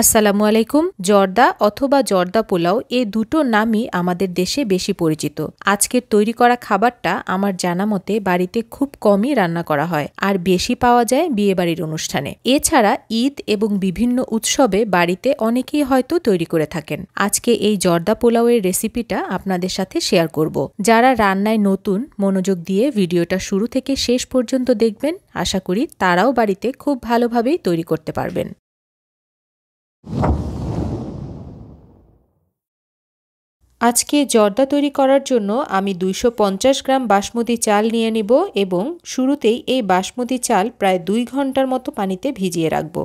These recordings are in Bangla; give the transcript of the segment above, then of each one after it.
আসসালামু আলাইকুম। জর্দা অথবা জর্দা পোলাও এই দুটো নামই আমাদের দেশে বেশি পরিচিত। আজকের তৈরি করা খাবারটা আমার জানা মতে বাড়িতে খুব কমই রান্না করা হয়, আর বেশি পাওয়া যায় বিয়েবাড়ির অনুষ্ঠানে। এছাড়া ঈদ এবং বিভিন্ন উৎসবে বাড়িতে অনেকেই হয়তো তৈরি করে থাকেন। আজকে এই জর্দা পোলাওয়ের রেসিপিটা আপনাদের সাথে শেয়ার করব। যারা রান্নায় নতুন, মনোযোগ দিয়ে ভিডিওটা শুরু থেকে শেষ পর্যন্ত দেখবেন। আশা করি তারাও বাড়িতে খুব ভালোভাবেই তৈরি করতে পারবেন। আজকে জর্দা তৈরি করার জন্য আমি 250 গ্রাম বাসমতি চাল নিয়ে নিব এবং শুরুতেই এই বাসমতি চাল প্রায় 2 ঘন্টার মতো পানিতে ভিজিয়ে রাখব।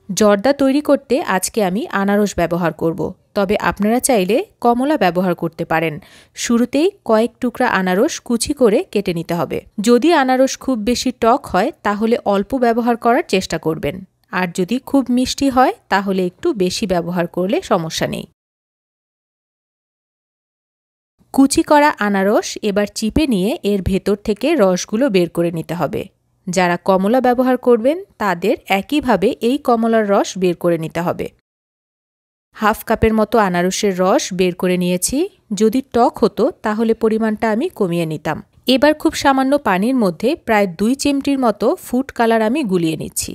জর্দা তৈরি করতে আজকে আমি আনারস ব্যবহার করব, তবে আপনারা চাইলে কমলা ব্যবহার করতে পারেন। শুরুতেই কয়েক টুকরা আনারস কুচি করে কেটে নিতে হবে। যদি আনারস খুব বেশি টক হয় তাহলে অল্প ব্যবহার করার চেষ্টা করবেন, আর যদি খুব মিষ্টি হয় তাহলে একটু বেশি ব্যবহার করলে সমস্যা নেই। কুচি করা আনারস এবার চিপে নিয়ে এর ভেতর থেকে রসগুলো বের করে নিতে হবে। যারা কমলা ব্যবহার করবেন তাদের একইভাবে এই কমলার রস বের করে নিতে হবে। হাফ কাপের মতো আনারসের রস বের করে নিয়েছি। যদি টক হতো তাহলে পরিমাণটা আমি কমিয়ে নিতাম। এবার খুব সামান্য পানির মধ্যে প্রায় 2 চিমটির মতো ফুড কালার আমি গুলিয়ে নিচ্ছি।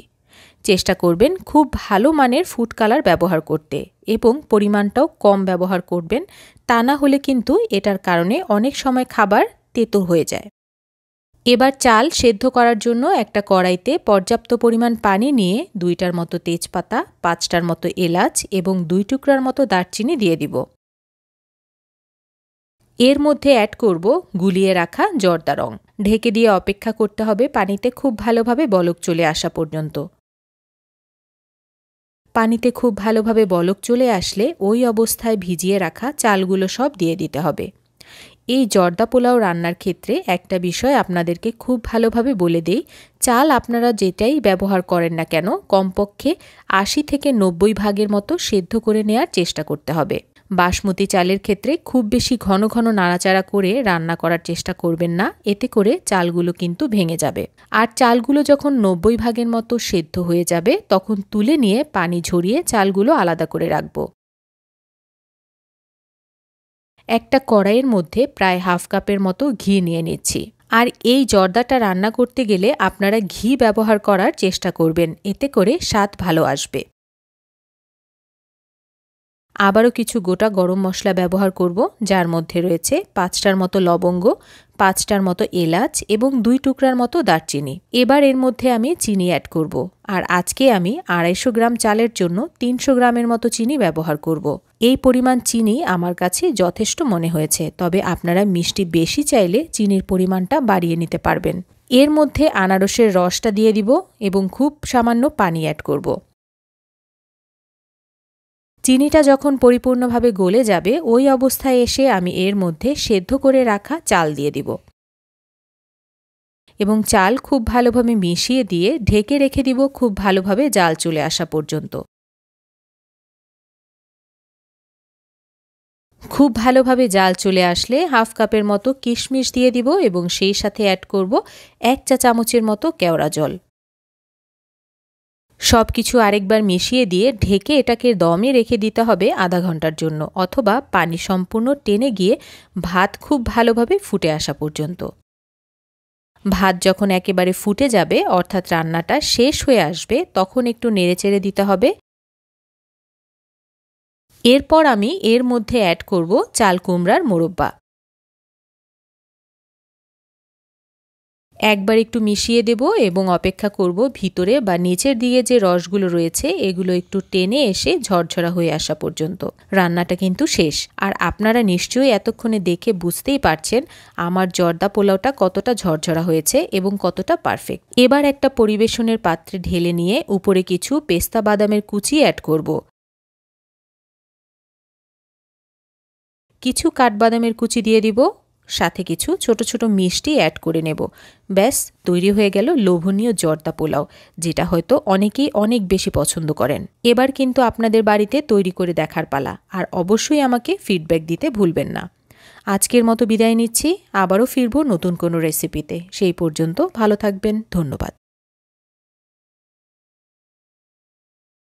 চেষ্টা করবেন খুব ভালো মানের ফুড কালার ব্যবহার করতে এবং পরিমাণটাও কম ব্যবহার করবেন, তা না হলে কিন্তু এটার কারণে অনেক সময় খাবার তেতো হয়ে যায়। এবার চাল সেদ্ধ করার জন্য একটা কড়াইতে পর্যাপ্ত পরিমাণ পানি নিয়ে 2টার মতো তেজপাতা, 5টার মতো এলাচ এবং 2 টুকরার মতো দারচিনি দিয়ে দিব। এর মধ্যে অ্যাড করব গুলিয়ে রাখা জর্দা রং। ঢেকে দিয়ে অপেক্ষা করতে হবে পানিতে খুব ভালোভাবে বলক চলে আসা পর্যন্ত। পানিতে খুব ভালোভাবে বলক চলে আসলে ওই অবস্থায় ভিজিয়ে রাখা চালগুলো সব দিয়ে দিতে হবে। এই জর্দা পোলাও রান্নার ক্ষেত্রে একটা বিষয় আপনাদেরকে খুব ভালোভাবে বলে দেই, চাল আপনারা যেটাই ব্যবহার করেন না কেন কমপক্ষে 80 থেকে 90 ভাগের মতো সেদ্ধ করে নেওয়ার চেষ্টা করতে হবে। বাসমতি চালের ক্ষেত্রে খুব বেশি ঘন ঘন নাড়াচাড়া করে রান্না করার চেষ্টা করবেন না, এতে করে চালগুলো কিন্তু ভেঙে যাবে। আর চালগুলো যখন 90 ভাগের মতো সেদ্ধ হয়ে যাবে তখন তুলে নিয়ে পানি ঝরিয়ে চালগুলো আলাদা করে রাখব। একটা কড়াইয়ের মধ্যে প্রায় হাফ কাপের মতো ঘি নিয়ে নিচ্ছি। আর এই জর্দাটা রান্না করতে গেলে আপনারা ঘি ব্যবহার করার চেষ্টা করবেন, এতে করে স্বাদ ভালো আসবে। আবারও কিছু গোটা গরম মশলা ব্যবহার করব, যার মধ্যে রয়েছে 5টার মতো লবঙ্গ, 5টার মতো এলাচ এবং 2 টুকরার মতো দারচিনি। এবার এর মধ্যে আমি চিনি অ্যাড করব, আর আজকে আমি 250 গ্রাম চালের জন্য 300 গ্রামের মতো চিনি ব্যবহার করব। এই পরিমাণ চিনি আমার কাছে যথেষ্ট মনে হয়েছে, তবে আপনারা মিষ্টি বেশি চাইলে চিনির পরিমাণটা বাড়িয়ে নিতে পারবেন। এর মধ্যে আনারসের রসটা দিয়ে দিব এবং খুব সামান্য পানি অ্যাড করব। চিনিটা যখন পরিপূর্ণভাবে গলে যাবে ওই অবস্থায় এসে আমি এর মধ্যে সেদ্ধ করে রাখা চাল দিয়ে দিব এবং চাল খুব ভালোভাবে মিশিয়ে দিয়ে ঢেকে রেখে দিব খুব ভালোভাবে জাল চলে আসা পর্যন্ত। খুব ভালোভাবে জাল চলে আসলে হাফ কাপের মতো কিশমিশ দিয়ে দিব এবং সেই সাথে অ্যাড করব 1 চা চামচের মতো কেওড়া জল। সব কিছু আরেকবার মিশিয়ে দিয়ে ঢেকে এটাকে দমে রেখে দিতে হবে আধা ঘন্টার জন্য, অথবা পানি সম্পূর্ণ টেনে গিয়ে ভাত খুব ভালোভাবে ফুটে আসা পর্যন্ত। ভাত যখন একেবারে ফুটে যাবে অর্থাৎ রান্নাটা শেষ হয়ে আসবে তখন একটু নেড়েচেড়ে দিতে হবে। এরপর আমি এর মধ্যে অ্যাড করব চাল কুমড়ার মোরব্বা। একবার একটু মিশিয়ে দেব এবং অপেক্ষা করব ভিতরে বা নিচের দিকে যে রসগুলো রয়েছে এগুলো একটু টেনে এসে ঝরঝরা হয়ে আসা পর্যন্ত। রান্নাটা কিন্তু শেষ, আর আপনারা নিশ্চয়ই এতক্ষণে দেখে বুঝতেই পারছেন আমার জর্দা পোলাওটা কতটা ঝরঝরা হয়েছে এবং কতটা পারফেক্ট। এবার একটা পরিবেশনের পাত্রে ঢেলে নিয়ে উপরে কিছু পেস্তা বাদামের কুচি অ্যাড করব। কিছু কাঠবাদামের কুচি দিয়ে দিব, সাথে কিছু ছোট ছোট মিষ্টি অ্যাড করে নেব। ব্যাস তৈরি হয়ে গেল লোভনীয় জর্দা পোলাও, যেটা হয়তো অনেকেই অনেক বেশি পছন্দ করেন। এবার কিন্তু আপনাদের বাড়িতে তৈরি করে দেখার পালা, আর অবশ্যই আমাকে ফিডব্যাক দিতে ভুলবেন না। আজকের মতো বিদায় নিচ্ছি, আবারও ফিরব নতুন কোনো রেসিপিতে। সেই পর্যন্ত ভালো থাকবেন, ধন্যবাদ।